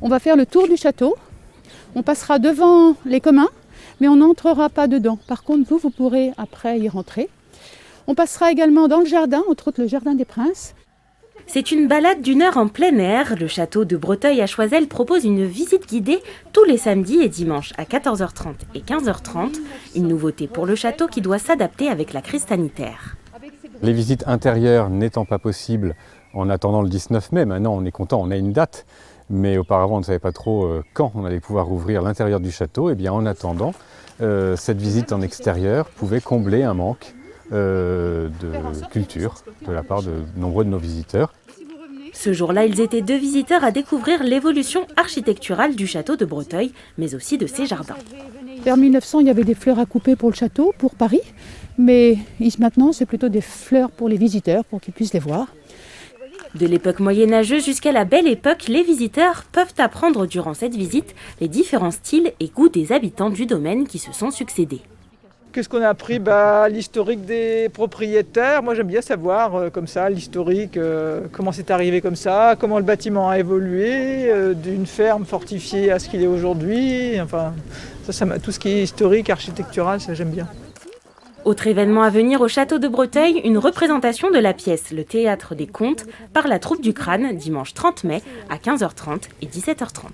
On va faire le tour du château. On passera devant les communs, mais on n'entrera pas dedans. Par contre, vous pourrez après y rentrer. On passera également dans le jardin, entre autres le jardin des Princes. C'est une balade d'1 heure en plein air. Le château de Breteuil à Choiseul propose une visite guidée tous les samedis et dimanches à 14h30 et 15h30. Une nouveauté pour le château qui doit s'adapter avec la crise sanitaire. Les visites intérieures n'étant pas possibles en attendant le 19 mai, maintenant on est content, on a une date, mais auparavant on ne savait pas trop quand on allait pouvoir ouvrir l'intérieur du château. Et bien en attendant, cette visite en extérieur pouvait combler un manque de culture de la part de nombreux de nos visiteurs. Ce jour-là, ils étaient 2 visiteurs à découvrir l'évolution architecturale du château de Breteuil, mais aussi de ses jardins. Vers 1900, il y avait des fleurs à couper pour le château, pour Paris, mais maintenant c'est plutôt des fleurs pour les visiteurs, pour qu'ils puissent les voir. De l'époque moyenâgeuse jusqu'à la Belle Époque, les visiteurs peuvent apprendre durant cette visite les différents styles et goûts des habitants du domaine qui se sont succédés. Qu'est-ce qu'on a appris? L'historique des propriétaires. Moi j'aime bien savoir comme ça l'historique, comment c'est arrivé comme ça, comment le bâtiment a évolué, d'une ferme fortifiée à ce qu'il est aujourd'hui. Enfin, tout ce qui est historique, architectural, ça j'aime bien. Autre événement à venir au château de Breteuil, une représentation de la pièce Le Théâtre des Contes par la troupe du Crâne dimanche 30 mai à 15h30 et 17h30.